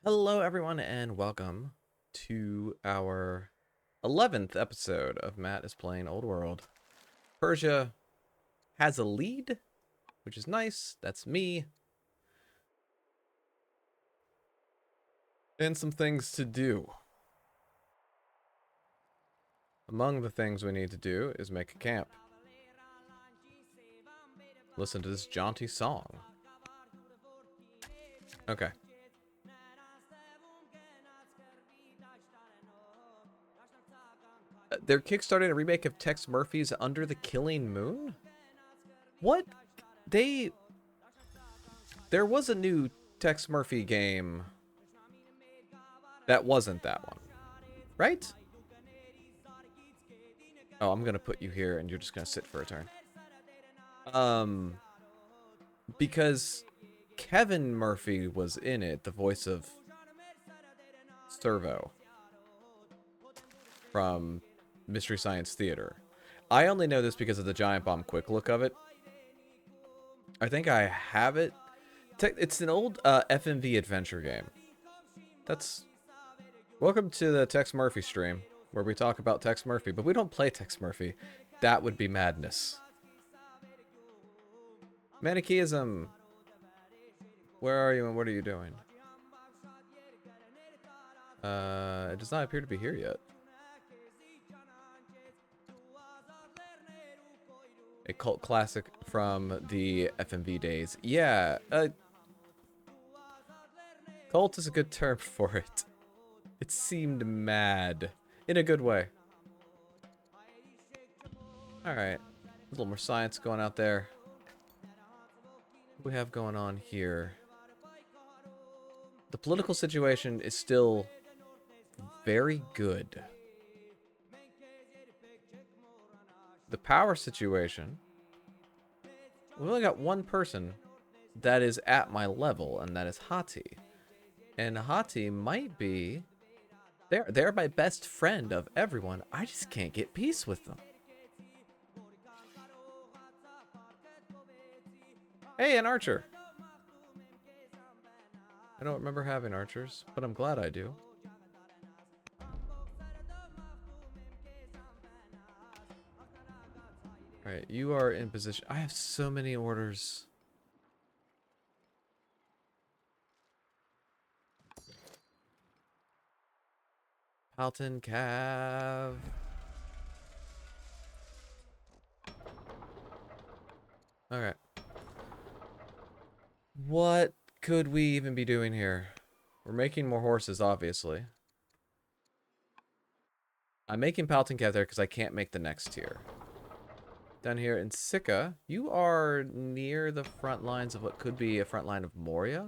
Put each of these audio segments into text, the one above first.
Hello, everyone, and welcome to our 11th episode of Matt is Playing Old World. Persia has a lead, which is nice. That's me. And some things to do. Among the things we need to do is make a camp. Listen to this jaunty song. Okay. They're kickstarting a remake of Tex Murphy's Under the Killing Moon? What? There was a new Tex Murphy game that wasn't that one, right? Oh, I'm gonna put you here and you're just gonna sit for a turn. Um, because Kevin Murphy was in it, the voice of Servo from Mystery Science Theater. I only know this because of the Giant Bomb quick look of it. I think I have it. It's an old FMV adventure game. Welcome to the Tex Murphy stream, where we talk about Tex Murphy, but we don't play Tex Murphy. That would be madness. Manichaeism. Where are you and what are you doing? It does not appear to be here yet. A cult classic from the FMV days. Yeah, cult is a good term for it. It seemed mad. In a good way. Alright. A little more science going out there. What do we have going on here? The political situation is still very good. The power situation, we only got one person that is at my level, and that is Hati. And Hati might be... They're my best friend of everyone. I just can't get peace with them. Hey, an archer! I don't remember having archers, but I'm glad I do. Alright, you are in position. I have so many orders. Halton Cav. Alright. What could we even be doing here? We're making more horses, obviously. I'm making Palton Cav there because I can't make the next tier. Down here in Sika, you are near the front lines of what could be a front line of Moria.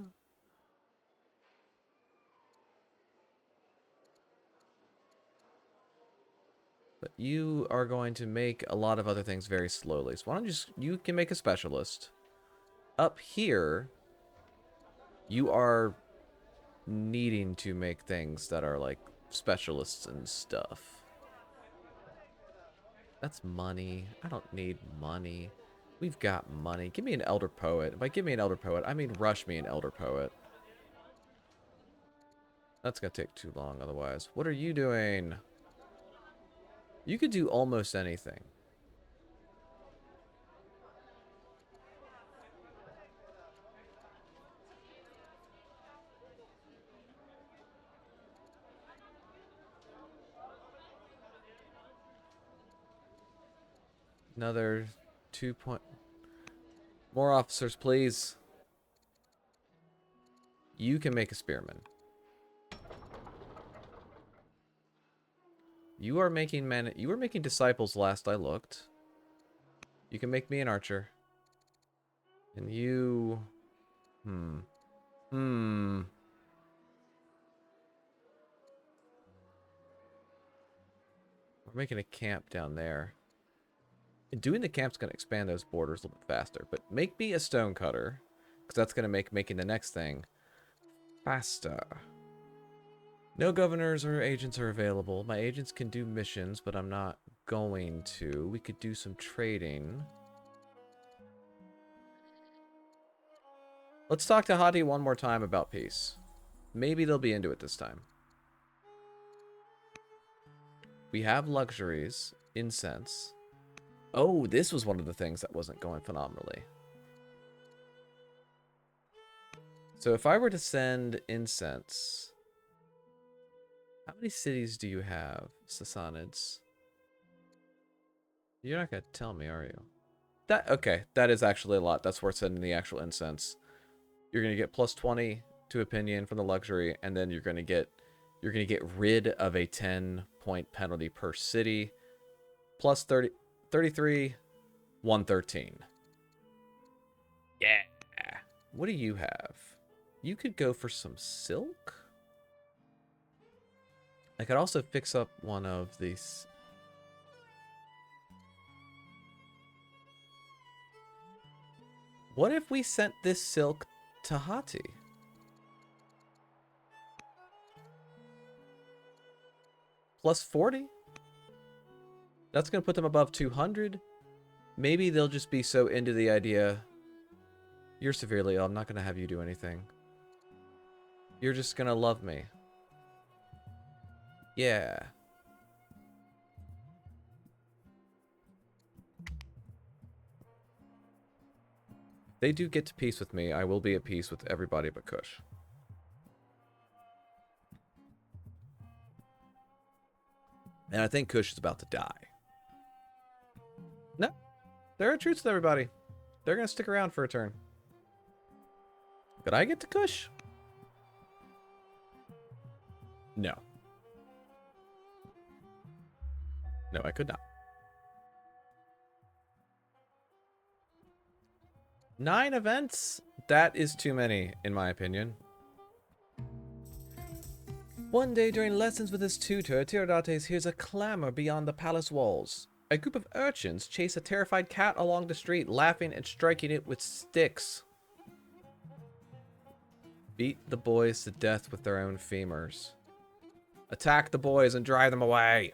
But you are going to make a lot of other things very slowly. So why don't you can make a specialist. Up here, you are needing to make things that are like specialists and stuff. That's money. I don't need money. We've got money. Give me an Elder Poet. By give me an Elder Poet, I mean rush me an Elder Poet. That's gonna take too long otherwise. What are you doing? You could do almost anything. Another 2 point. More officers, please. You can make a spearman. You are making You were making disciples last I looked. You can make me an archer. And you... We're making a camp down there. And doing the camp's going to expand those borders a little bit faster. But make me a stone cutter. Because that's going to make making the next thing faster. No governors or agents are available. My agents can do missions, but I'm not going to. We could do some trading. Let's talk to Hadi one more time about peace. Maybe they'll be into it this time. We have luxuries, incense. Oh, this was one of the things that wasn't going phenomenally. So if I were to send incense, how many cities do you have, Sassanids? You're not going to tell me, are you? Okay, that is actually a lot. That's worth sending the actual incense. You're going to get plus 20 to opinion from the luxury, and then you're going to get rid of a 10-point penalty per city. Plus 30, 33, 113. Yeah. What do you have? You could go for some silk. I could also fix up one of these. What if we sent this silk to Hati? Plus 40? That's going to put them above 200. Maybe they'll just be so into the idea. You're severely ill. I'm not going to have you do anything. You're just going to love me. Yeah. If they do get to peace with me, I will be at peace with everybody but Kush. And I think Kush is about to die. No. There are truths with everybody. They're going to stick around for a turn. Could I get to Kush? No. No, I could not. 9 events? That is too many, in my opinion. One day during lessons with his tutor, Tiridates hears a clamor beyond the palace walls. A group of urchins chase a terrified cat along the street, laughing and striking it with sticks. Beat the boys to death with their own femurs. Attack the boys and drive them away.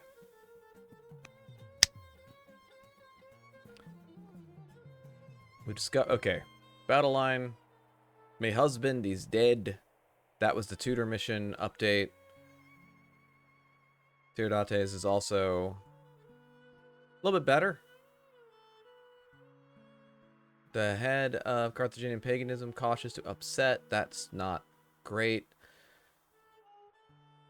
We discuss. Okay. Battle line. My husband is dead. That was the tutor mission update. Tiridates is also a little bit better. The head of Carthaginian paganism, cautious to upset. That's not great.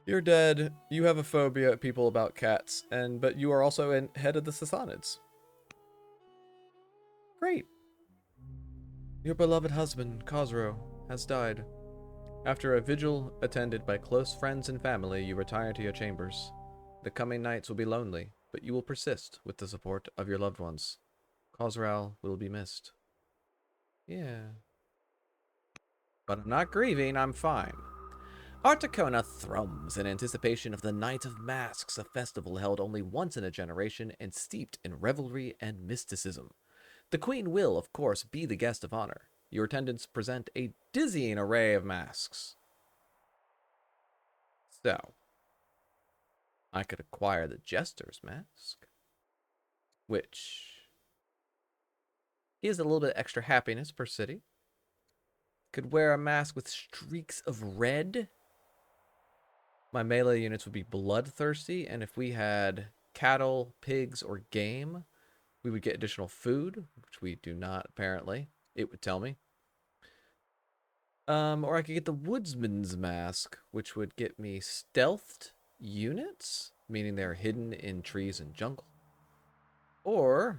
You're dead. You have a phobia at people about cats, but you are also head of the Sassanids. Great. Your beloved husband, Khosrow, has died. After a vigil attended by close friends and family, you retire to your chambers. The coming nights will be lonely, but you will persist with the support of your loved ones. Khosrow will be missed. Yeah. But I'm not grieving, I'm fine. Articona thrums in anticipation of the Night of Masks, a festival held only once in a generation and steeped in revelry and mysticism. The Queen will, of course, be the guest of honor. Your attendants present a dizzying array of masks. So, I could acquire the Jester's mask, which is a little bit extra happiness per city. Could wear a mask with streaks of red. My melee units would be bloodthirsty, and if we had cattle, pigs, or game, we would get additional food, which we do not, apparently. It would tell me. Or I could get the Woodsman's Mask, which would get me stealthed units, meaning they're hidden in trees and jungle. But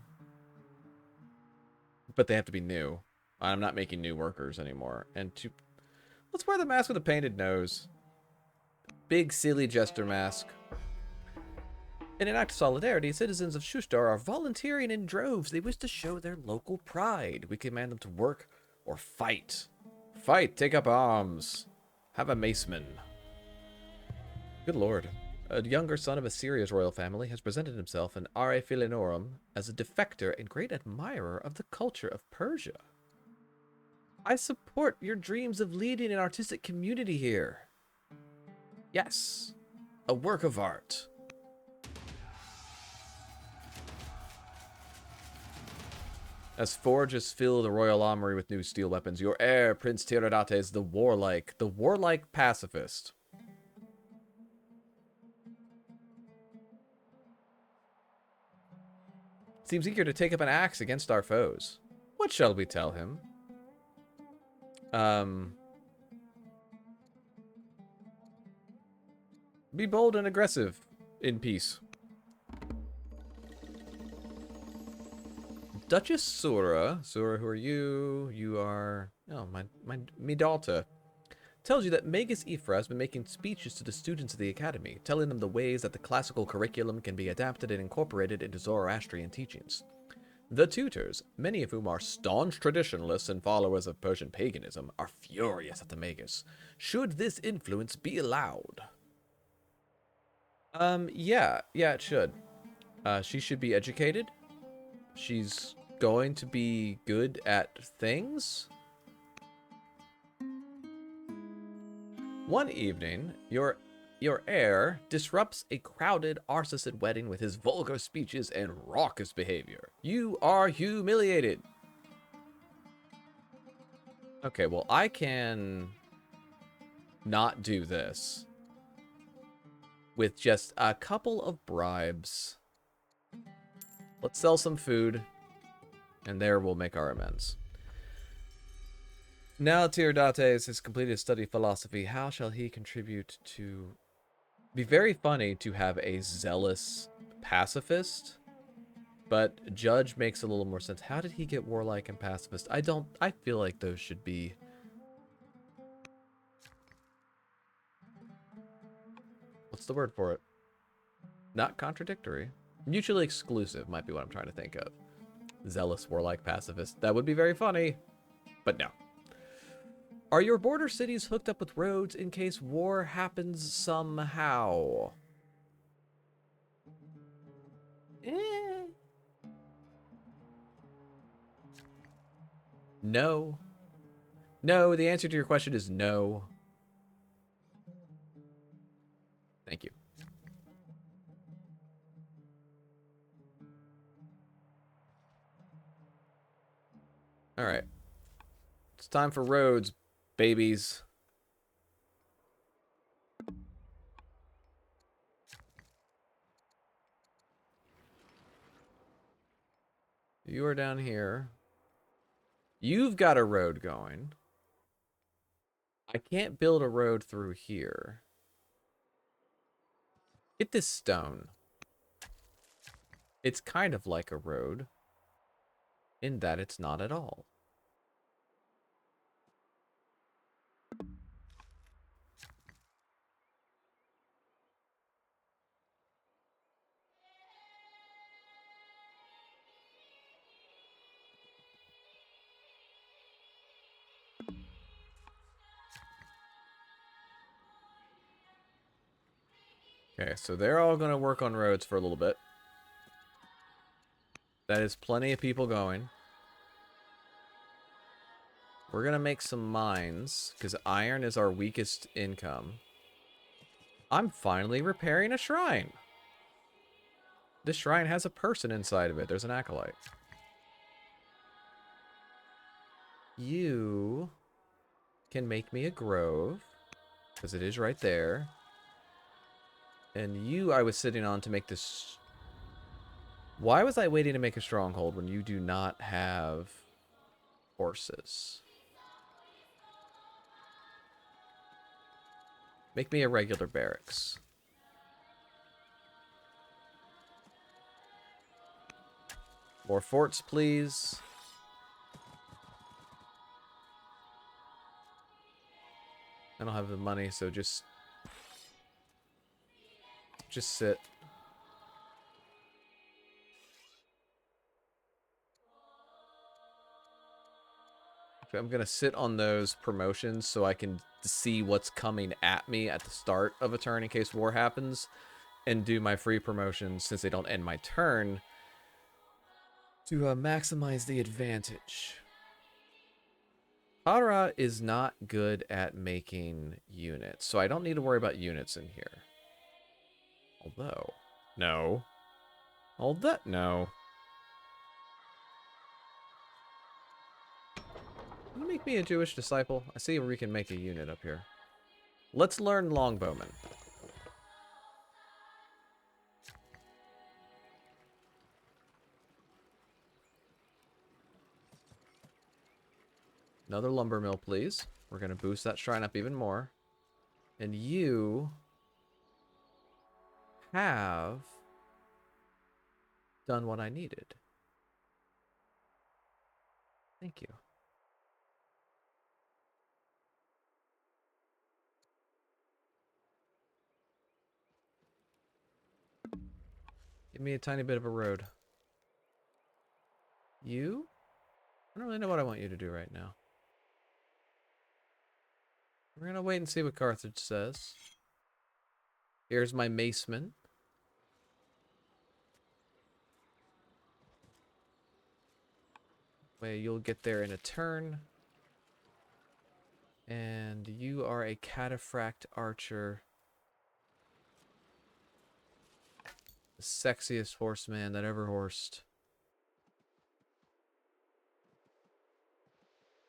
they have to be new. I'm not making new workers anymore. Let's wear the mask with a painted nose. Big, silly jester mask. In an act of solidarity, citizens of Shustar are volunteering in droves. They wish to show their local pride. We command them to work or fight. Fight, take up arms. Have a maceman. Good lord. A younger son of Assyria's royal family has presented himself in Are Philinorum as a defector and great admirer of the culture of Persia. I support your dreams of leading an artistic community here. Yes, a work of art. As forges fill the royal armory with new steel weapons, your heir, Prince Tiridates, the warlike pacifist. Seems eager to take up an axe against our foes. What shall we tell him? Be bold and aggressive in peace. Duchess Sura. Sura, who are you? You are... Oh, my daughter. Tells you that Magus Ifra has been making speeches to the students of the academy, telling them the ways that the classical curriculum can be adapted and incorporated into Zoroastrian teachings. The tutors, many of whom are staunch traditionalists and followers of Persian paganism, are furious at the Magus. Should this influence be allowed? Yeah, it should. She should be educated. She's going to be good at things. One evening, your heir disrupts a crowded Arsacids wedding with his vulgar speeches and raucous behavior. You are humiliated. Okay, well, I can not do this with just a couple of bribes. Let's sell some food, and there we'll make our amends. Now Tiridates has completed his study of philosophy. How shall he contribute to... Be very funny to have a zealous pacifist, but Judge makes a little more sense. How did he get warlike and pacifist? I feel like those should be... What's the word for it? Not contradictory. Mutually exclusive might be what I'm trying to think of. Zealous, warlike, pacifist. That would be very funny, but no. Are your border cities hooked up with roads in case war happens somehow? No. No, the answer to your question is no. Thank you. All right. It's time for roads, babies. You are down here. You've got a road going. I can't build a road through here. Get this stone. It's kind of like a road, in that it's not at all. Okay, so they're all going to work on roads for a little bit. That is plenty of people going. We're going to make some mines, because iron is our weakest income. I'm finally repairing a shrine. This shrine has a person inside of it. There's an acolyte. You can make me a grove, because it is right there. And you, I was sitting on to make this... Why was I waiting to make a stronghold when you do not have horses? Make me a regular barracks. More forts, please. I don't have the money, so just sit. I'm going to sit on those promotions so I can see what's coming at me at the start of a turn in case war happens, and do my free promotions since they don't end my turn to maximize the advantage. Hara is not good at making units, so I don't need to worry about units in here. Although, no. No. Can you make me a Jewish disciple? I see where we can make a unit up here. Let's learn longbowman. Another lumber mill, please. We're going to boost that shrine up even more. And you have done what I needed. Thank you. Give me a tiny bit of a road. You? I don't really know what I want you to do right now. We're going to wait and see what Carthage says. Here's my maceman. Way you'll get there in a turn. And you are a cataphract archer. The sexiest horseman that ever horsed.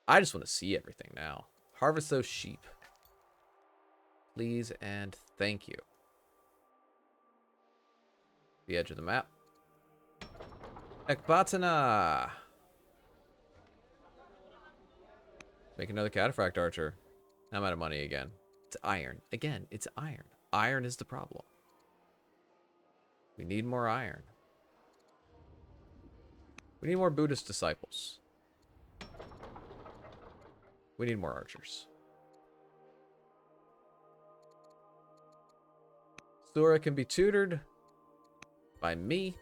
I just want to see everything now. Harvest those sheep. Please and thank you. The edge of the map. Ekbatana! Make another cataphract archer. I'm out of money again. It's iron. Again, it's iron. Iron is the problem. We need more iron. We need more Buddhist disciples. We need more archers. Sura can be tutored by me.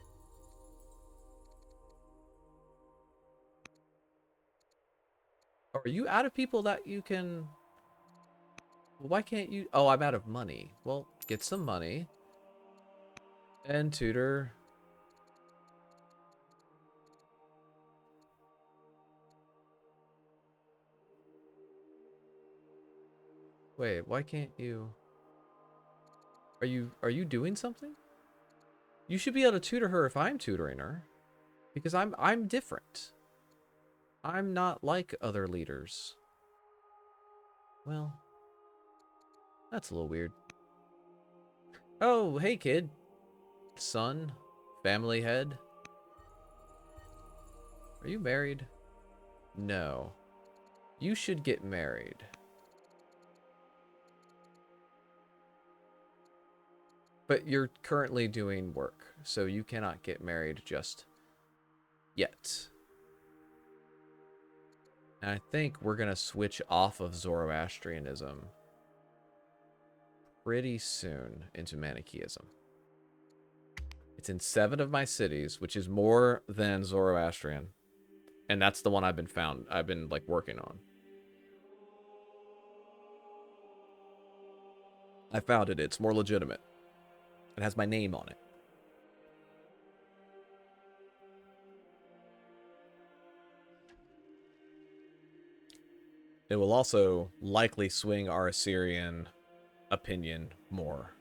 Are you out of people that you can... Why can't you... Oh, I'm out of money. Well, get some money. And tutor. Wait, why can't you... Are you doing something? You should be able to tutor her if I'm tutoring her. Because I'm different. I'm not like other leaders. Well, that's a little weird. Oh, hey kid. Son. Family head. Are you married? No. You should get married. But you're currently doing work, so you cannot get married just yet. And I think we're going to switch off of Zoroastrianism pretty soon into Manichaeism. It's in 7 of my cities, which is more than Zoroastrian. And that's the one I've been like working on. I found it. It's more legitimate. It has my name on it. It will also likely swing our Assyrian opinion more.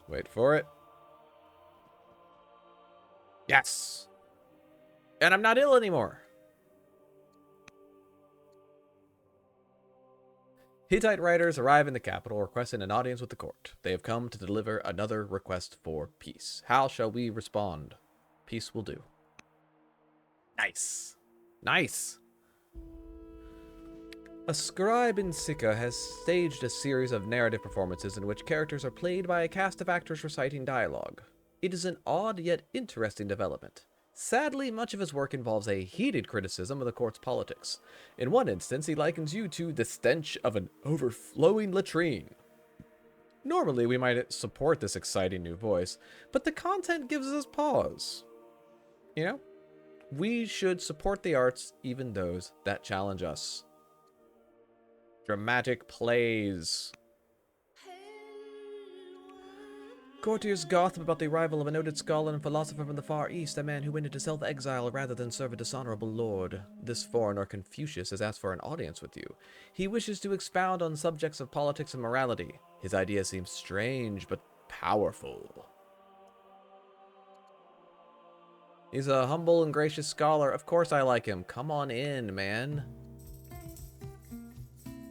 Wait for it. Yes! And I'm not ill anymore. Hittite writers arrive in the capital requesting an audience with the court. They have come to deliver another request for peace. How shall we respond? Peace will do. Nice. Nice. A scribe in Sika has staged a series of narrative performances in which characters are played by a cast of actors reciting dialogue. It is an odd yet interesting development. Sadly, much of his work involves a heated criticism of the court's politics. In one instance, he likens you to the stench of an overflowing latrine. Normally, we might support this exciting new voice, but the content gives us pause. You know? We should support the arts, even those that challenge us. Dramatic plays. Courtiers gossip about the arrival of a noted scholar and philosopher from the Far East, a man who went into self-exile rather than serve a dishonorable lord. This foreigner, Confucius, has asked for an audience with you. He wishes to expound on subjects of politics and morality. His idea seems strange, but powerful. He's a humble and gracious scholar. Of course I like him. Come on in, man.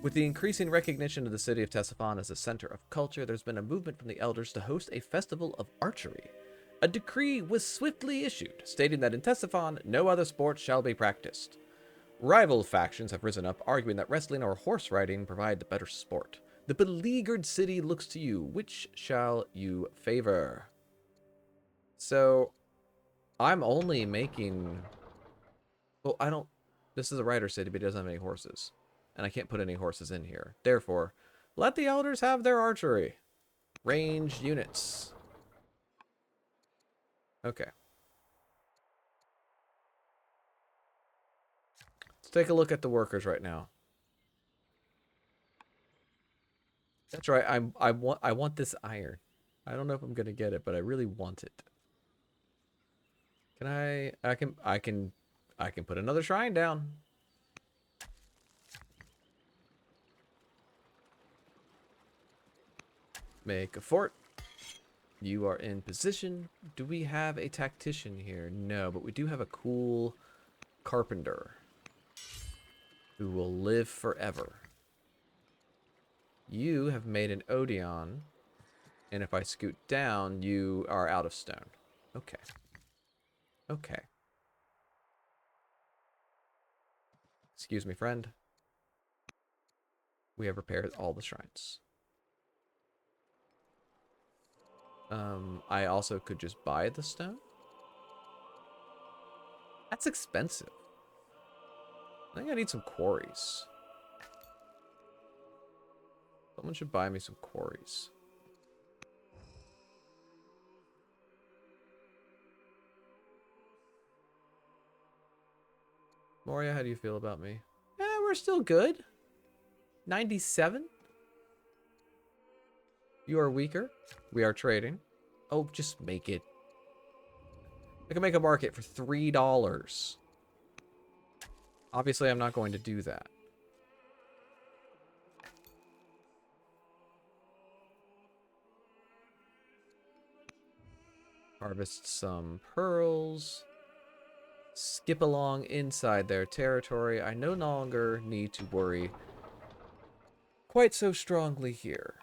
With the increasing recognition of the city of Ctesiphon as a center of culture, there's been a movement from the elders to host a festival of archery. A decree was swiftly issued, stating that in Ctesiphon, no other sport shall be practiced. Rival factions have risen up, arguing that wrestling or horse riding provide the better sport. The beleaguered city looks to you. Which shall you favor? So, I'm only making... Well, I don't... This is a rider city, but it doesn't have any horses. And I can't put any horses in here. Therefore, let the elders have their archery. Ranged units. Okay. Let's take a look at the workers right now. That's right. I want this iron. I don't know if I'm gonna get it, but I really want it. Can I can put another shrine down. Make a fort. You are in position. Do we have a tactician here? No, but we do have a cool carpenter who will live forever. You have made an Odeon, and if I scoot down, you are out of stone. Okay. Okay. Excuse me, friend. We have repaired all the shrines. I also could just buy the stone. That's expensive. I think I need some quarries. Someone should buy me some quarries. Moria, how do you feel about me? Yeah, we're still good. 97? You are weaker. We are trading. Oh, just make it. I can make a market for $3. Obviously, I'm not going to do that. Harvest some pearls. Skip along inside their territory. I no longer need to worry quite so strongly here.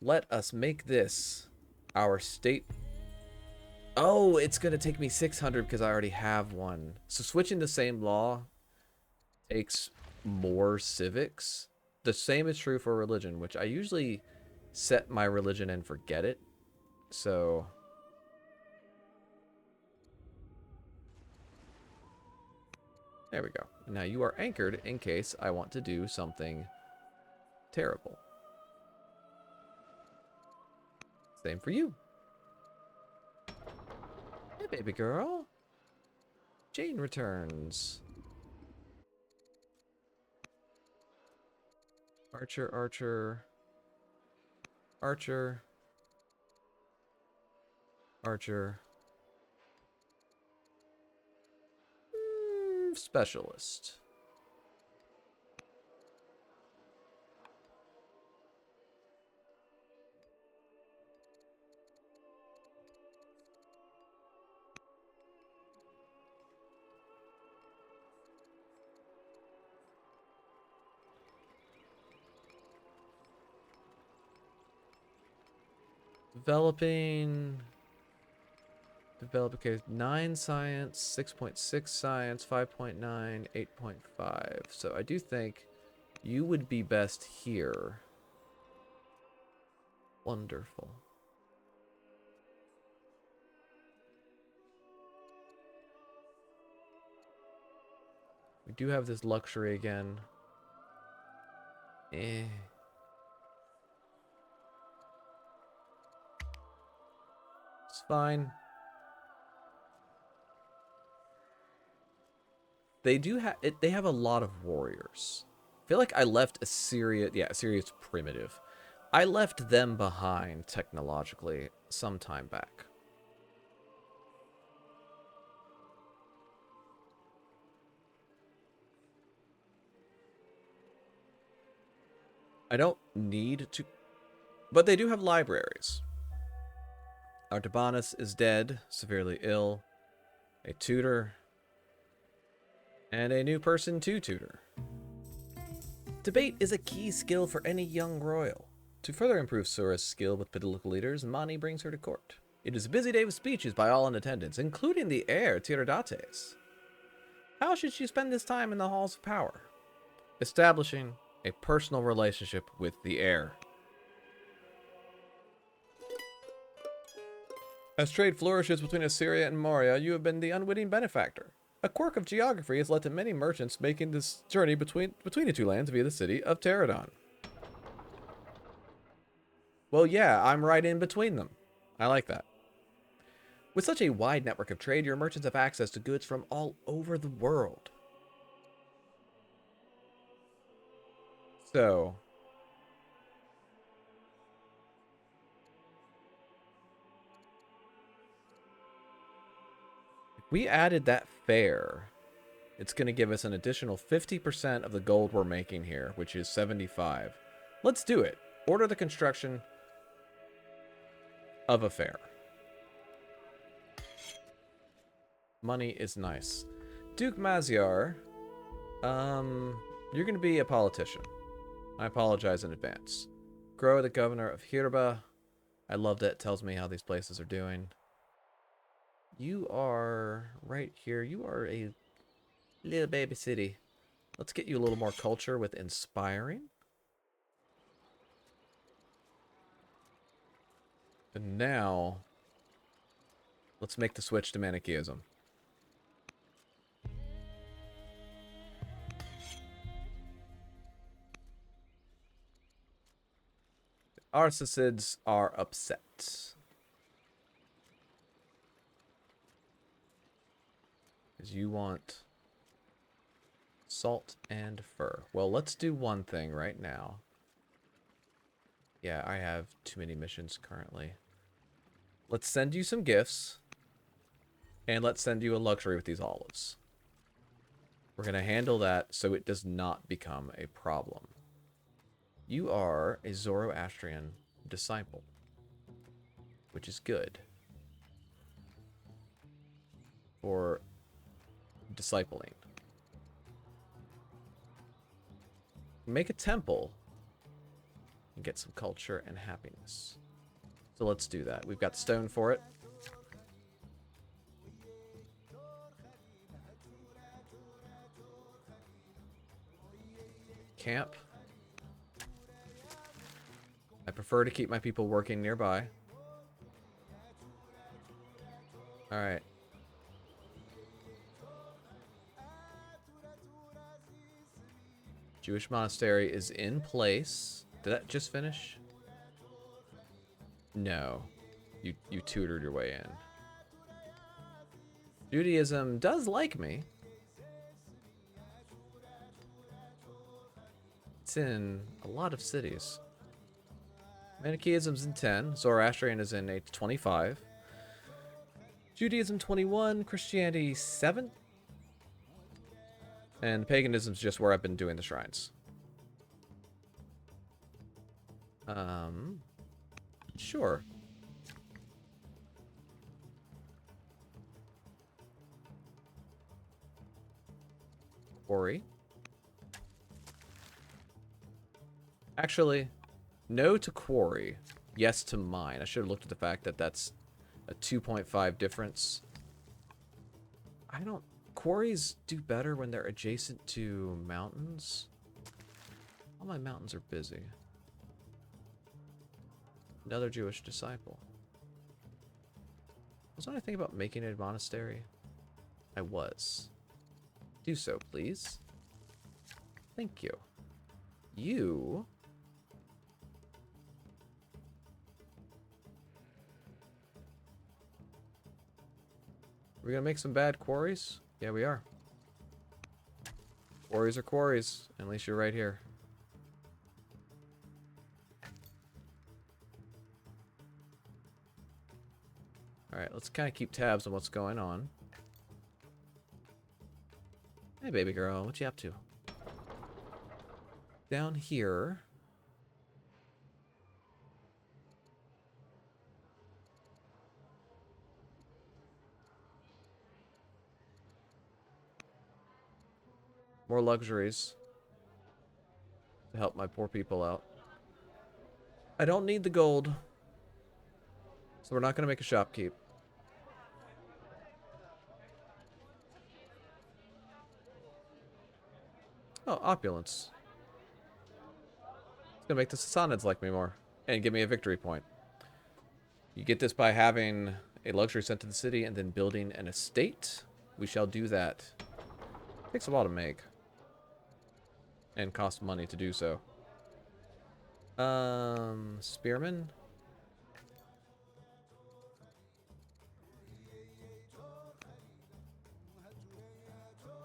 Let us make this our state. Oh, it's going to take me 600 because I already have one. So switching the same law takes more civics. The same is true for religion, which I usually set my religion and forget it. So there we go. Now you are anchored in case I want to do something terrible. Same for you. Hey, baby girl. Jane returns. Archer, archer. Archer. Archer. Specialist. Developing. Okay, 9 science, 6.6 science, 5.9, 8.5. So I do think you would be best here. Wonderful. We do have this luxury again. Eh. It's fine. They do have it. They have a lot of warriors. I feel like I left Assyria. Yeah, Assyria's primitive. I left them behind technologically some time back. I don't need to, but they do have libraries. Artabanus is dead, severely ill, a tutor, and a new person to tutor. Debate is a key skill for any young royal. To further improve Sura's skill with political leaders, Mani brings her to court. It is a busy day with speeches by all in attendance, including the heir Tiridates. How should she spend this time in the halls of power? Establishing a personal relationship with the heir. As trade flourishes between Assyria and Moria, you have been the unwitting benefactor. A quirk of geography has led to many merchants making this journey between the two lands via the city of Pterodon. Well, yeah, I'm right in between them. I like that. With such a wide network of trade, your merchants have access to goods from all over the world. So, if we added that fair, it's going to give us an additional 50% of the gold we're making here, which is 75. Let's do it. Order the construction of a fair. Money is nice. Duke Maziar, you're going to be a politician. I apologize in advance. Grow, the governor of Hirba. I love that it tells me how these places are doing. You are right here. You are a little baby city. Let's get you a little more culture with inspiring. And now, let's make the switch to Manichaeism. Our Sassids are upset. Because you want salt and fur. Well, let's do one thing right now. Yeah, I have too many missions currently. Let's send you some gifts. And let's send you a luxury with these olives. We're going to handle that so it does not become a problem. You are a Zoroastrian disciple, which is good for discipling. Make a temple and get some culture and happiness. So let's do that. We've got stone for it. Camp. I prefer to keep my people working nearby. Alright. Jewish monastery is in place. Did that just finish? No. You tutored your way in. Judaism does like me. It's in a lot of cities. Manichaeism's in 10. Zoroastrian is in 25. Judaism 21. Christianity 7. And paganism's just where I've been doing the shrines. Sure. Quarry. Actually, no to quarry. Yes to mine. I should have looked at the fact that that's a 2.5 difference. I don't... Quarries do better when they're adjacent to mountains. All my mountains are busy. Another Jewish disciple. Wasn't I thinking about making a monastery? I was. Do so, please. Thank you. You... We're gonna make some bad quarries? Yeah, we are. Quarries are quarries. At least you're right here. Alright, let's kind of keep tabs on what's going on. Hey, baby girl, what you up to? Down here. More luxuries to help my poor people out. I don't need the gold, so we're not going to make a shopkeep. Oh, opulence. It's going to make the Sassanids like me more and give me a victory point. You get this by having a luxury sent to the city and then building an estate. We shall do that. It takes a while to make. And costs money to do so. Spearman?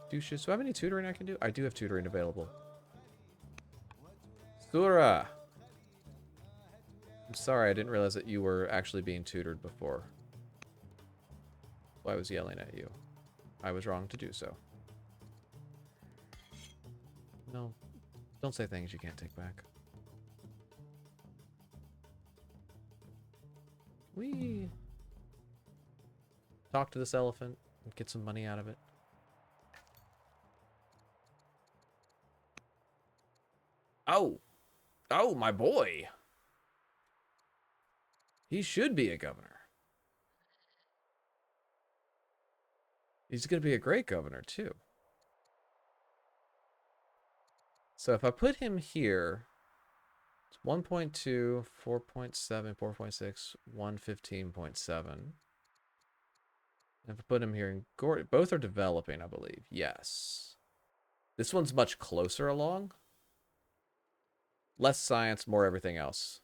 Do I have any tutoring I can do? I do have tutoring available. Sura! I'm sorry, I didn't realize that you were actually being tutored before. Well, I was yelling at you. I was wrong to do so. No, don't say things you can't take back. We talk to this elephant and get some money out of it. Oh! Oh, my boy! He should be a governor. He's going to be a great governor, too. So if I put him here, it's 1.2, 4.7, 4.6, 115.7. If I put him here in Gordon, both are developing, I believe. Yes. This one's much closer along. Less science, more everything else.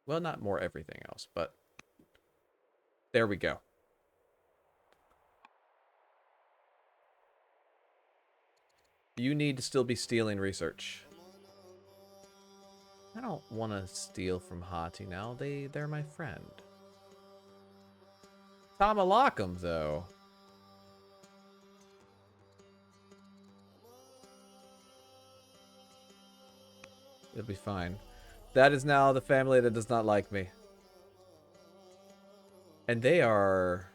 Well, not more everything else, but there we go. You need to still be stealing research. I don't want to steal from Hati now. They're my friend. Tamalakam, though. It'll be fine. That is now the family that does not like me. And they are...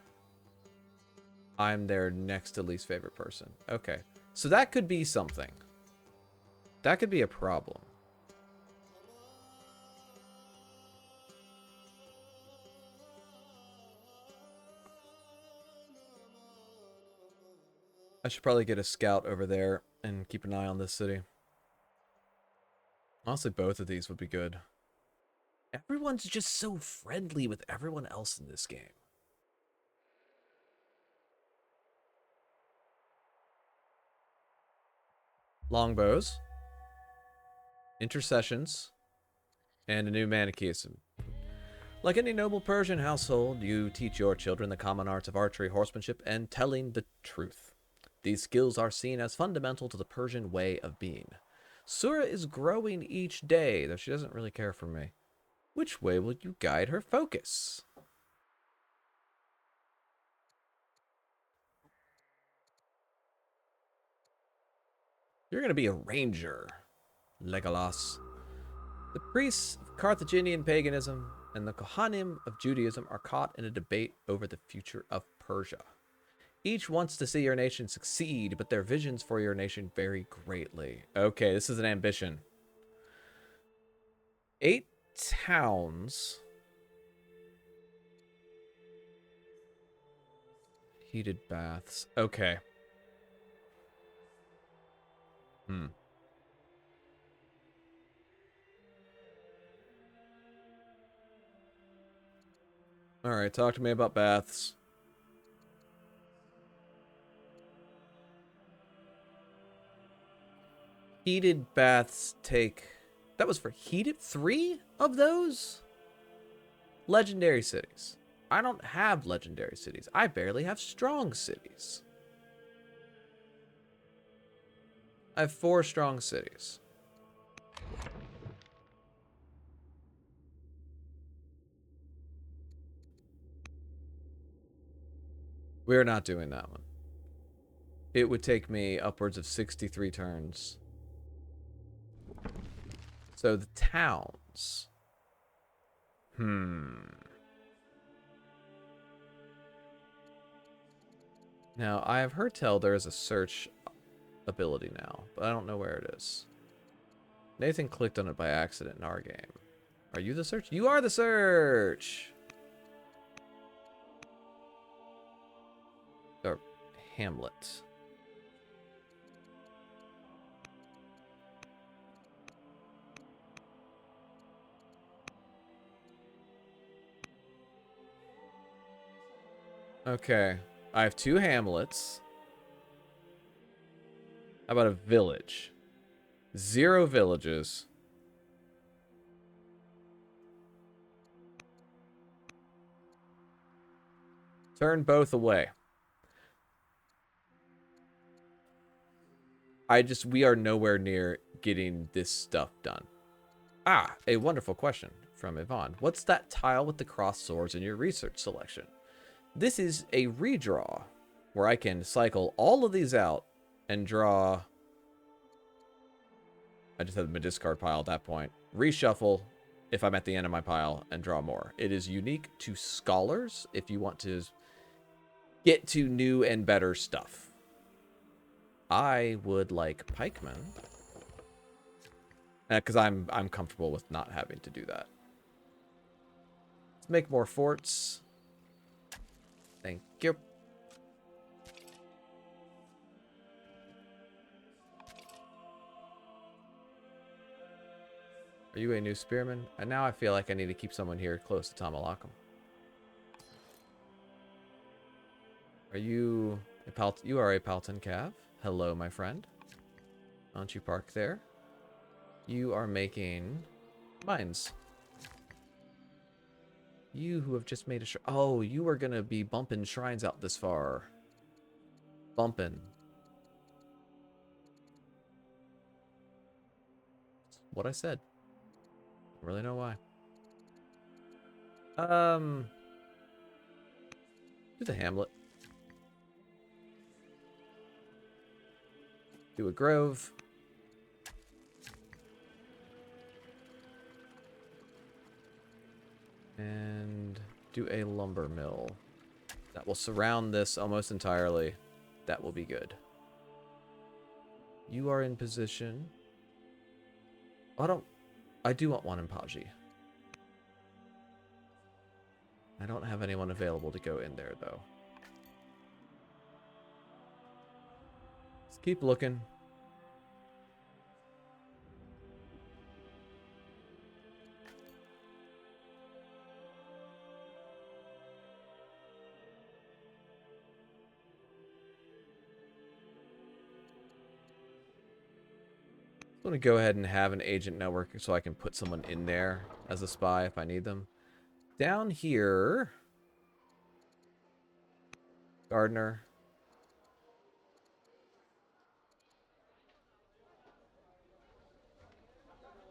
I'm their next to least favorite person. Okay. So that could be something. That could be a problem. I should probably get a scout over there and keep an eye on this city. Honestly, both of these would be good. Everyone's just so friendly with everyone else in this game. Longbows. Intercessions. And a new Manichaeism. Like any noble Persian household, you teach your children the common arts of archery, horsemanship, and telling the truth. These skills are seen as fundamental to the Persian way of being. Sura is growing each day, though she doesn't really care for me. Which way will you guide her focus? You're going to be a ranger, Legolas. The priests of Carthaginian paganism and the Kohanim of Judaism are caught in a debate over the future of Persia. Each wants to see your nation succeed, but their visions for your nation vary greatly. Okay, this is an ambition. 8 towns. Heated baths. Okay. Alright, talk to me about baths. Heated baths take... That was for heated? 3 of those? Legendary cities. I don't have legendary cities. I barely have strong cities. I have 4 strong cities. We're not doing that one. It would take me upwards of 63 turns. So the towns. Now, I have heard tell there is a search ability now, but I don't know where it is. Nathan clicked on it by accident in our game. Are you the search? You are the search! Or Hamlet. Okay. I have 2 hamlets. How about a village? 0 villages. Turn both away. We are nowhere near getting this stuff done. Ah, a wonderful question from Yvonne. What's that tile with the crossed swords in your research selection? This is a redraw, where I can cycle all of these out and draw. I just have my discard pile at that point. Reshuffle if I'm at the end of my pile and draw more. It is unique to scholars if you want to get to new and better stuff. I would like pikemen. Because I'm comfortable with not having to do that. Let's make more forts. Thank you. Are you a new spearman? And now I feel like I need to keep someone here close to Tamalakam. Are you a You are a Palton Cav. Hello, my friend. Why don't you park there? You are making mines. You who have just made a oh, you are gonna be bumping shrines out this far. Bumping. What I said. Don't really know why. Do the hamlet. Do a grove. And do a lumber mill. That will surround this almost entirely. That will be good. You are in position. I do want one in Paji. I don't have anyone available to go in there, though. Let's keep looking. I'm going to go ahead and have an agent network so I can put someone in there as a spy if I need them. Down here... Gardener.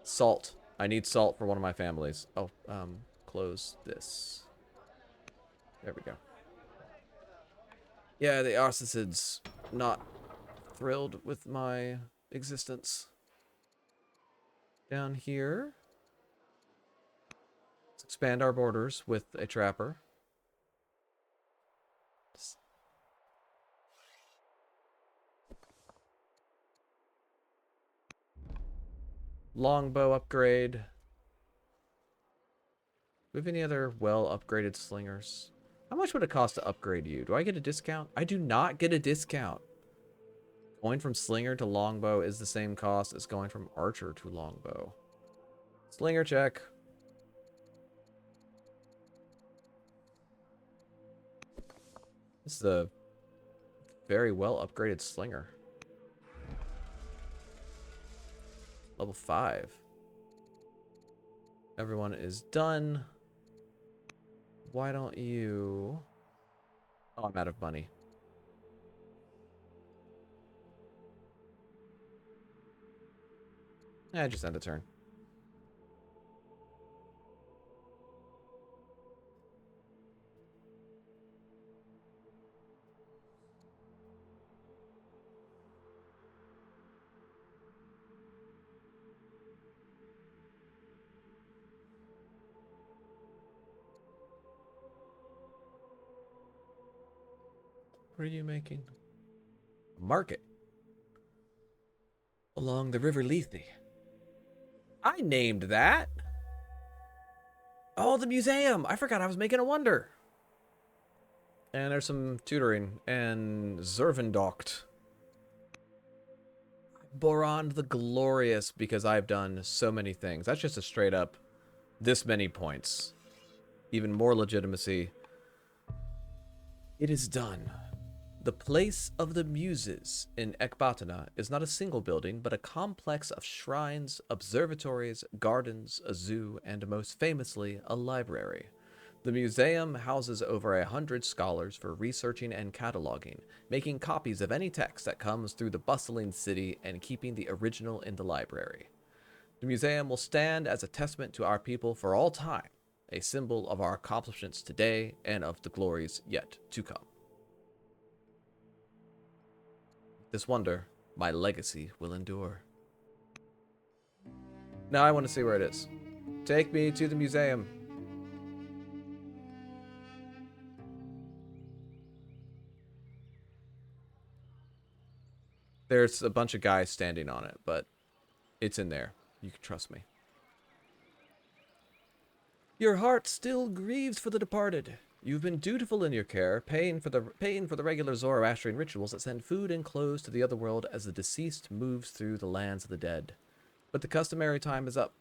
Salt. I need salt for one of my families. Oh, close this. There we go. Yeah, the Arsacid's not thrilled with my existence. Down here. Let's expand our borders with a trapper. Longbow upgrade. Do we have any other well-upgraded slingers? How much would it cost to upgrade you? Do I get a discount? I do not get a discount. Going from slinger to longbow is the same cost as going from archer to longbow. Slinger check. This is a very well-upgraded slinger. Level 5. Everyone is done. Why don't you... Oh, I'm out of money. Just end a turn. What are you making? A market. Along the River Lethe. I named that. Oh, the museum. I forgot I was making a wonder. And there's some tutoring. And Zervendocht. Boron the Glorious, because I've done so many things. That's just a straight up this many points. Even more legitimacy. It is done. The Place of the Muses in Ecbatana is not a single building, but a complex of shrines, observatories, gardens, a zoo, and most famously, a library. The museum houses over 100 scholars for researching and cataloging, making copies of any text that comes through the bustling city and keeping the original in the library. The museum will stand as a testament to our people for all time, a symbol of our accomplishments today and of the glories yet to come. This wonder, my legacy will endure. Now I want to see where it is. Take me to the museum. There's a bunch of guys standing on it, but it's in there. You can trust me. Your heart still grieves for the departed. You've been dutiful in your care, paying for the regular Zoroastrian rituals that send food and clothes to the other world as the deceased moves through the lands of the dead. But the customary time is up.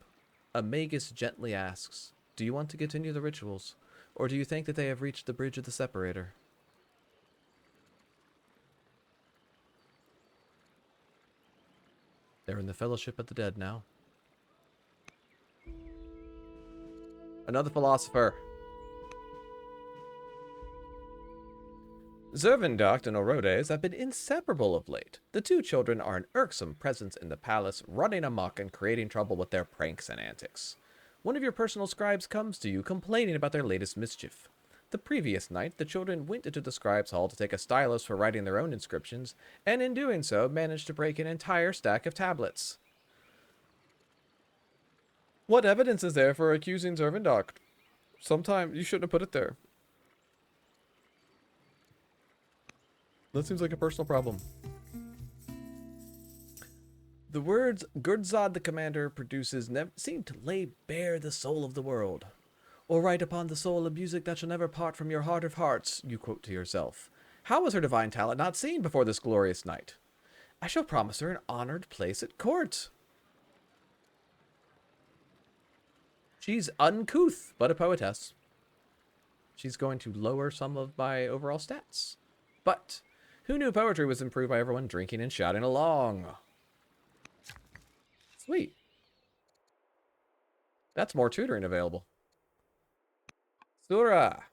A magus gently asks, "Do you want to continue the rituals, or do you think that they have reached the bridge of the separator?" They're in the fellowship of the dead now. Another philosopher. Zervendocht and Orodes have been inseparable of late. The two children are an irksome presence in the palace, running amok and creating trouble with their pranks and antics. One of your personal scribes comes to you complaining about their latest mischief. The previous night, the children went into the scribe's hall to take a stylus for writing their own inscriptions, and in doing so, managed to break an entire stack of tablets. What evidence is there for accusing Zervendocht? Sometime you shouldn't have put it there. That seems like a personal problem. The words Gurdzad the commander produces seem to lay bare the soul of the world. Or write upon the soul a music that shall never part from your heart of hearts, you quote to yourself. How was her divine talent not seen before this glorious night? I shall promise her an honored place at court. She's uncouth, but a poetess. She's going to lower some of my overall stats. But who knew poetry was improved by everyone drinking and shouting along? Sweet. That's more tutoring available. Surah.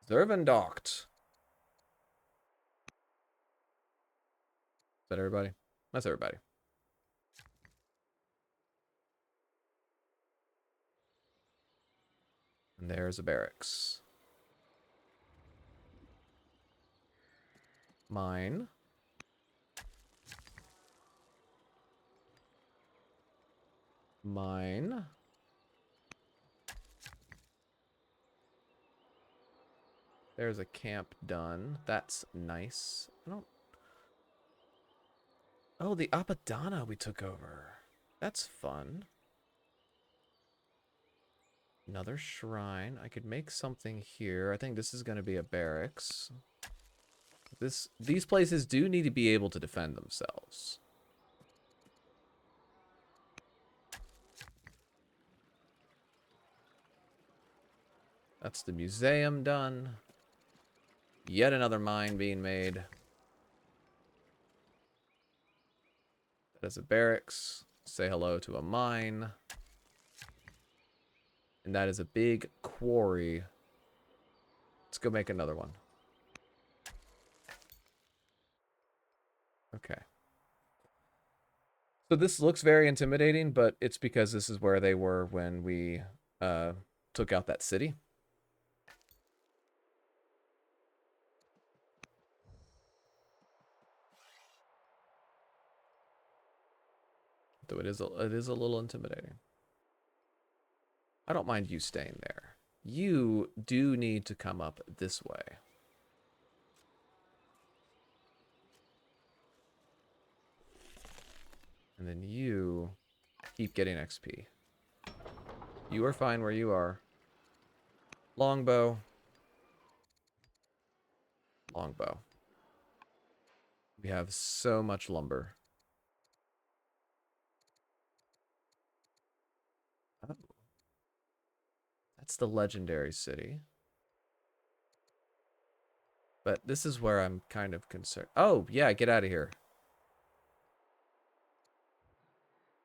Zervendocht. Is that everybody? That's everybody. And there's a barracks. Mine. Mine. There's a camp done. That's nice. I don't... Oh, the Apadana we took over. That's fun. Another shrine. I could make something here. I think this is going to be a barracks. These places do need to be able to defend themselves. That's the museum done. Yet another mine being made. That is a barracks. Say hello to a mine. And that is a big quarry. Let's go make another one. Okay. So this looks very intimidating, but it's because this is where they were when we took out that city. Though it is a little intimidating. I don't mind you staying there. You do need to come up this way. And then you keep getting XP. You are fine where you are. Longbow. Longbow. We have so much lumber. Oh. That's the legendary city. But this is where I'm kind of concerned. Oh, yeah, get out of here.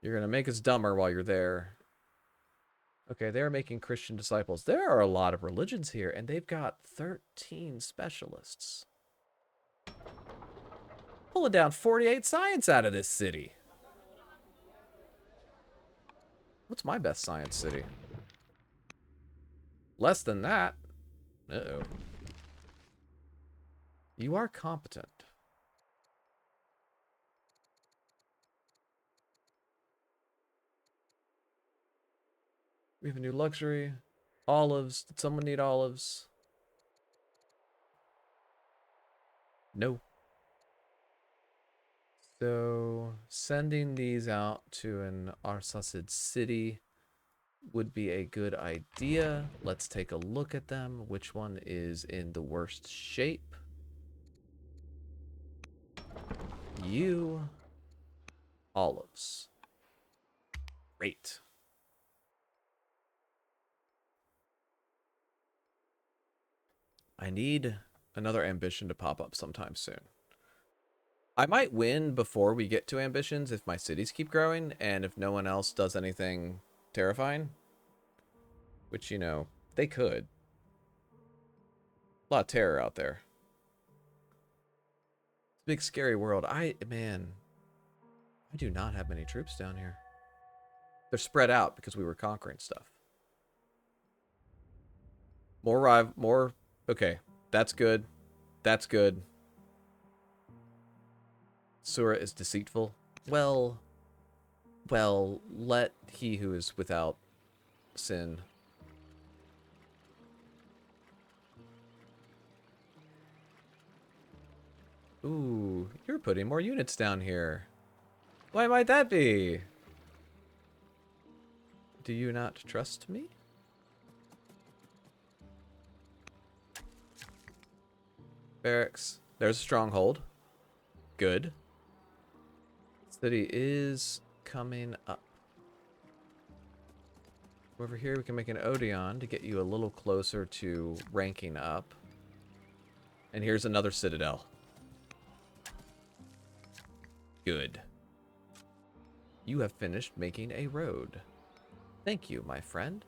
You're going to make us dumber while you're there. Okay, they're making Christian disciples. There are a lot of religions here, and they've got 13 specialists. Pulling down 48 science out of this city. What's my best science city? Less than that. Uh-oh. You are competent. We have a new luxury. Olives. Did someone need olives? No. So, sending these out to an Arsacid city would be a good idea. Let's take a look at them. Which one is in the worst shape? You. Olives. Great. I need another ambition to pop up sometime soon. I might win before we get to ambitions if my cities keep growing and if no one else does anything terrifying. Which, you know, they could. A lot of terror out there. It's a big, scary world. Man, I do not have many troops down here. They're spread out because we were conquering stuff. More. Okay, that's good. That's good. Surah is deceitful. Well, let he who is without sin. Ooh, you're putting more units down here. Why might that be? Do you not trust me? Barracks. There's a stronghold. Good. City is coming up. Over here we can make an Odeon to get you a little closer to ranking up. And here's another citadel. Good. You have finished making a road. Thank you, my friend.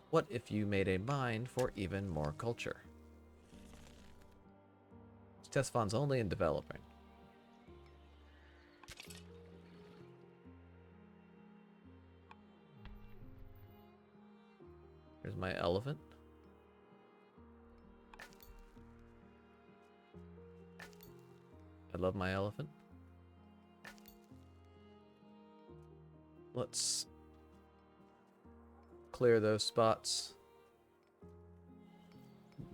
What if you made a mine for even more culture? Test funds only in developing. Here's my elephant. I love my elephant. Let's clear those spots.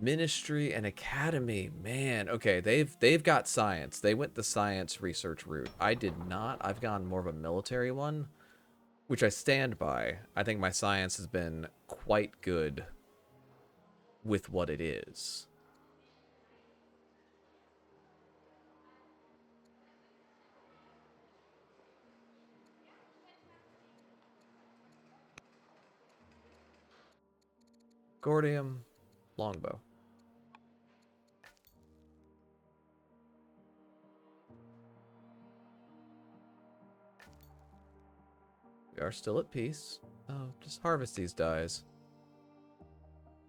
Ministry and academy, man. Okay, they've got science. They went the science research route. I did not. I've gone more of a military one, which I stand by. I think my science has been quite good with what it is. Gordium, longbow. We are still at peace. Oh, just harvest these dyes.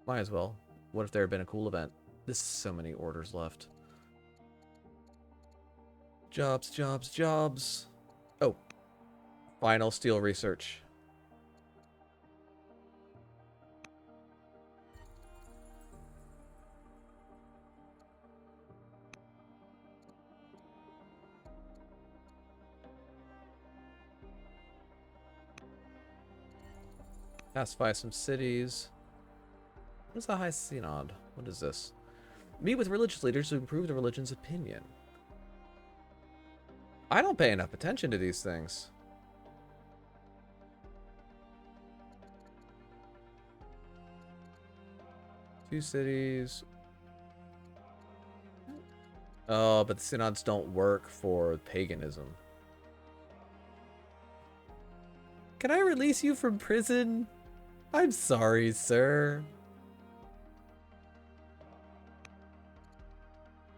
Might as well. What if there had been a cool event? This is so many orders left. Jobs, jobs, jobs. Oh. Final steel research. Pacify some cities. What is the High Synod? What is this? Meet with religious leaders to improve the religion's opinion. I don't pay enough attention to these things. Two cities. Oh, but the synods don't work for paganism. Can I release you from prison? I'm sorry, sir.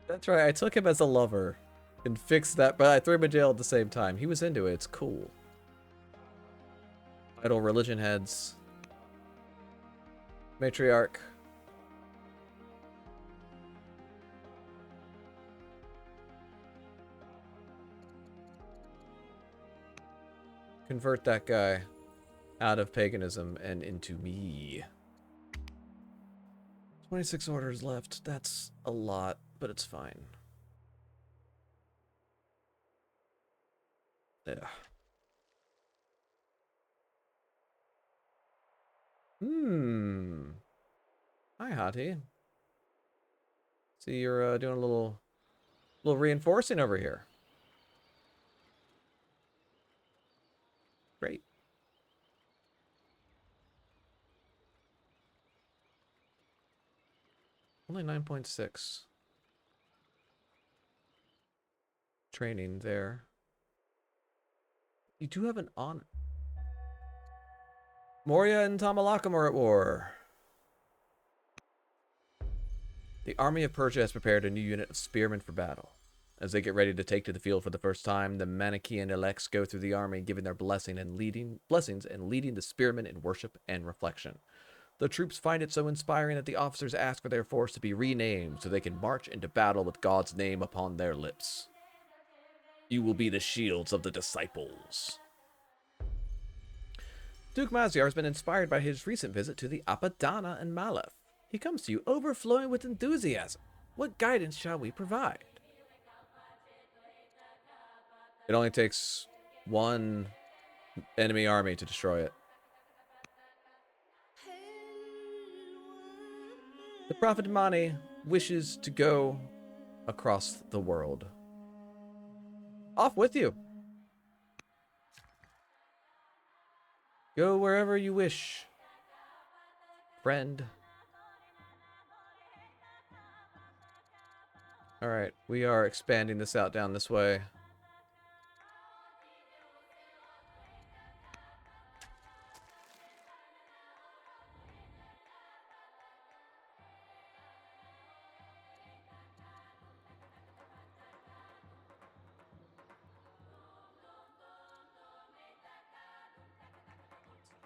That's right, I took him as a lover and fixed that, but I threw him in jail at the same time. He was into it, it's cool. Idle religion heads. Matriarch. Convert that guy out of paganism and into me. 26 orders left. That's a lot, but it's fine. Yeah. Hi, Hottie. See, you're doing a little reinforcing over here. Great. Only 9.6. Training there. You do have an honor. Moria and Tamalakam are at war. The army of Persia has prepared a new unit of spearmen for battle. As they get ready to take to the field for the first time, the Manichaean elects go through the army, giving their blessings and leading the spearmen in worship and reflection. The troops find it so inspiring that the officers ask for their force to be renamed so they can march into battle with God's name upon their lips. You will be the shields of the disciples. Duke Maziar has been inspired by his recent visit to the Apadana and Malef. He comes to you overflowing with enthusiasm. What guidance shall we provide? It only takes one enemy army to destroy it. The Prophet Mani wishes to go across the world. Off with you. Go wherever you wish, friend. Alright, we are expanding this out down this way.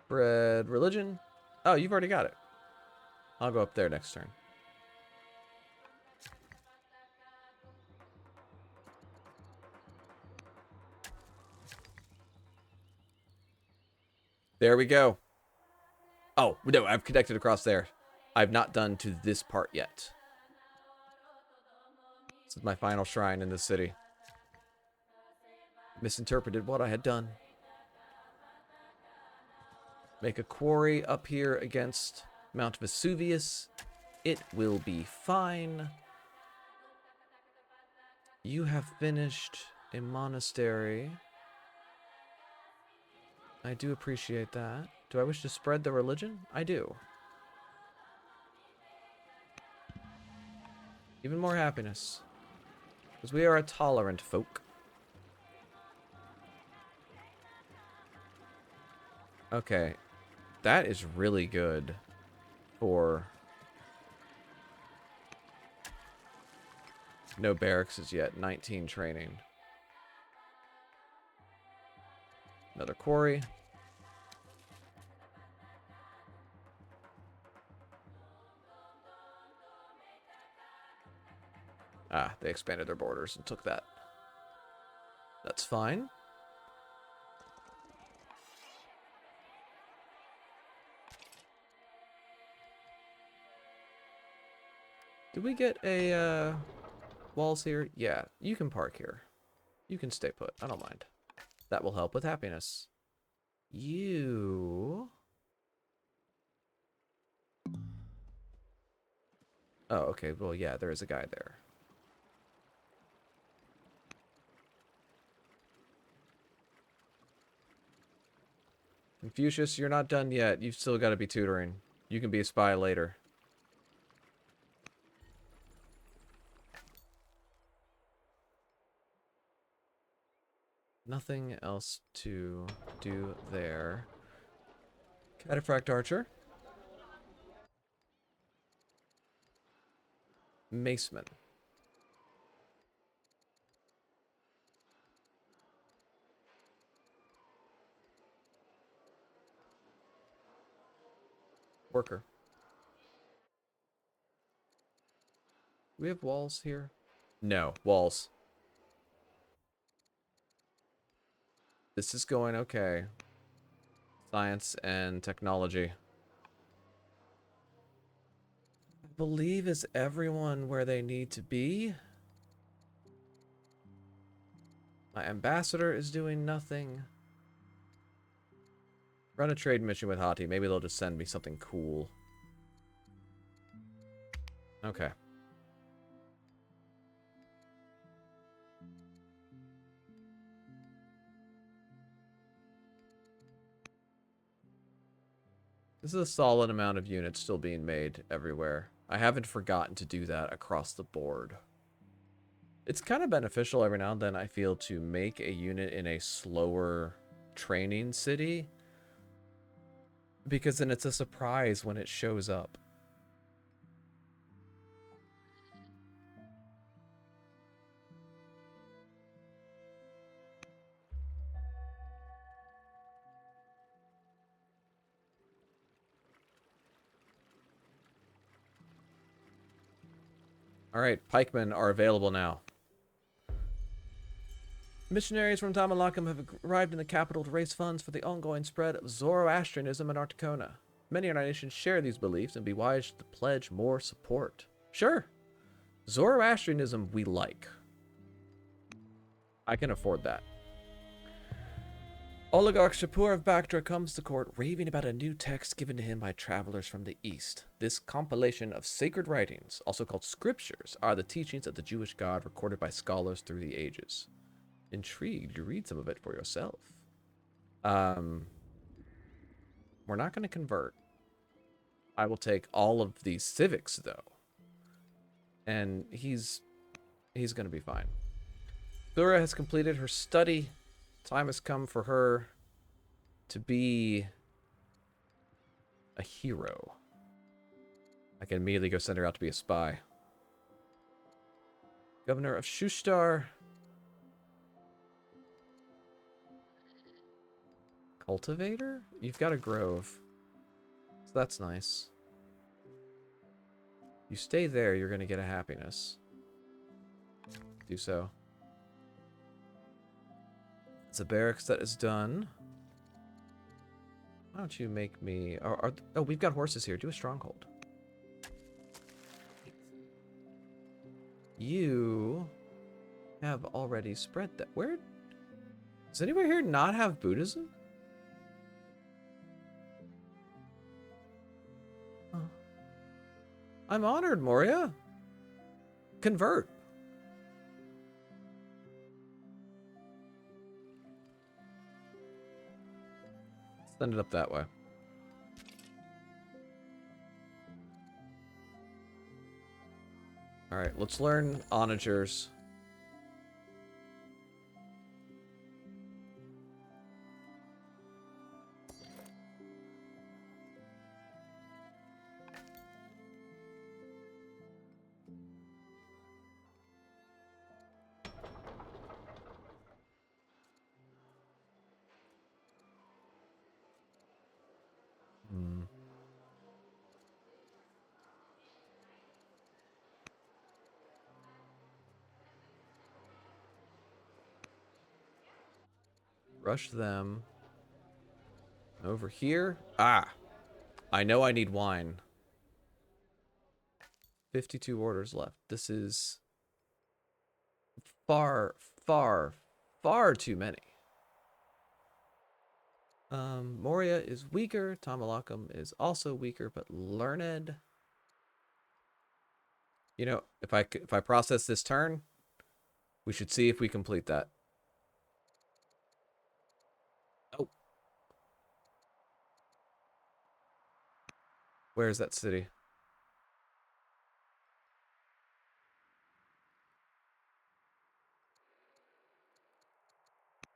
Spread religion. Oh, you've already got it. I'll go up there next turn. There we go. Oh, no, I've connected across there. I've not done to this part yet. This is my final shrine in the city. Misinterpreted what I had done. Make a quarry up here against Mount Vesuvius. It will be fine. You have finished a monastery. I do appreciate that. Do I wish to spread the religion? I do. Even more happiness. Because we are a tolerant folk. Okay. That is really good for... No barracks as yet. 19 training. Another quarry. Ah, they expanded their borders and took that. That's fine. Did we get a walls here? Yeah, you can park here. You can stay put. I don't mind. That will help with happiness. You Oh, okay. Well, yeah, there is a guy there. Confucius, you're not done yet. You've still got to be tutoring. You can be a spy later. Nothing else to do there. Cataphract Archer. Maceman. Worker. Do we have walls here? No, walls. This is going okay. Science and technology. I believe is everyone where they need to be. My ambassador is doing nothing. Run a trade mission with Hati. Maybe they'll just send me something cool. Okay. This is a solid amount of units still being made everywhere. I haven't forgotten to do that across the board. It's kind of beneficial every now and then, I feel, to make a unit in a slower training city, because then it's a surprise when it shows up. Alright, pikemen are available now. Missionaries from Tamalakam have arrived in the capital to raise funds for the ongoing spread of Zoroastrianism in Articona. Many in our nation share these beliefs and be wise to pledge more support. Sure. Zoroastrianism we like. I can afford that. Oligarch Shapur of Bactra comes to court raving about a new text given to him by travelers from the East. This compilation of sacred writings, also called scriptures, are the teachings of the Jewish God recorded by scholars through the ages. Intrigued, you read some of it for yourself. We're not going to convert. I will take all of these civics, though. And he's going to be fine. Thura has completed her study. Time has come for her to be a hero. I can immediately go send her out to be a spy. Governor of Shushtar. Cultivator? You've got a grove. So that's nice. You stay there, you're going to get a happiness. Do so. It's a barracks that is done. Why don't you make me... Oh, we've got horses here. Do a stronghold. You have already spread that. Where? Does anywhere here not have Buddhism? I'm honored, Moria. Convert. Send it up that way. Alright, let's learn onagers. Rush them. Over here. Ah. I know I need wine. 52 orders left. This is far, far, far too many. Moria is weaker. Tamalakam is also weaker, but learned. You know, if I process this turn, we should see if we complete that. Oh, where is that city?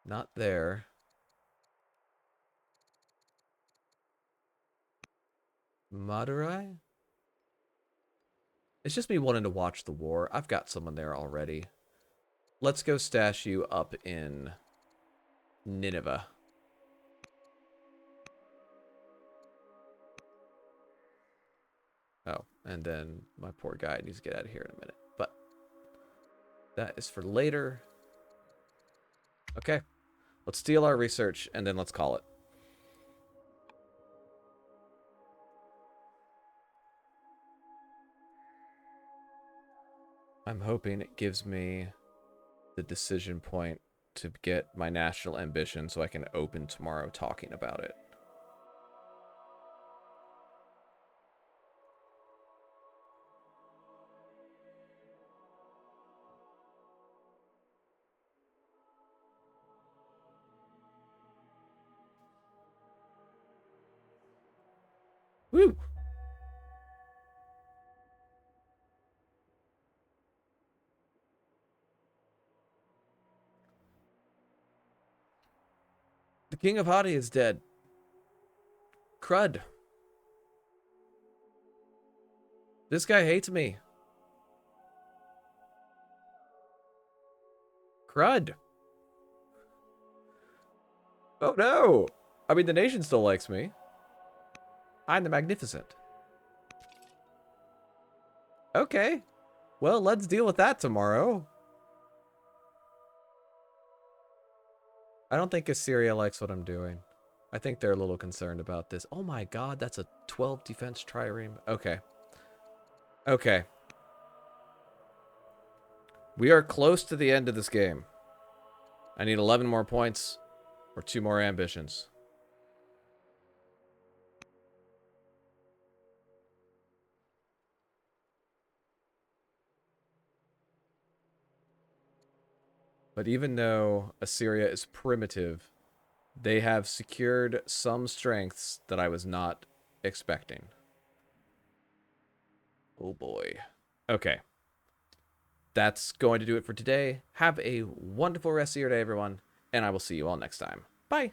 Not there. Madurai? It's just me wanting to watch the war. I've got someone there already. Let's go stash you up in Nineveh. Oh, and then my poor guy needs to get out of here in a minute. But that is for later. Okay, let's steal our research and then let's call it. I'm hoping it gives me the decision point to get my national ambition so I can open tomorrow talking about it. Woo! The King of Hadi is dead. Crud. This guy hates me. Crud. Oh no! I mean, the nation still likes me. I'm the Magnificent. Okay. Well, let's deal with that tomorrow. I don't think Assyria likes what I'm doing. I think they're a little concerned about this. Oh my god, that's a 12 defense trireme. Okay. Okay. We are close to the end of this game. I need 11 more points or 2 more ambitions. But even though Assyria is primitive, they have secured some strengths that I was not expecting. Oh boy. Okay. That's going to do it for today. Have a wonderful rest of your day, everyone, and I will see you all next time. Bye.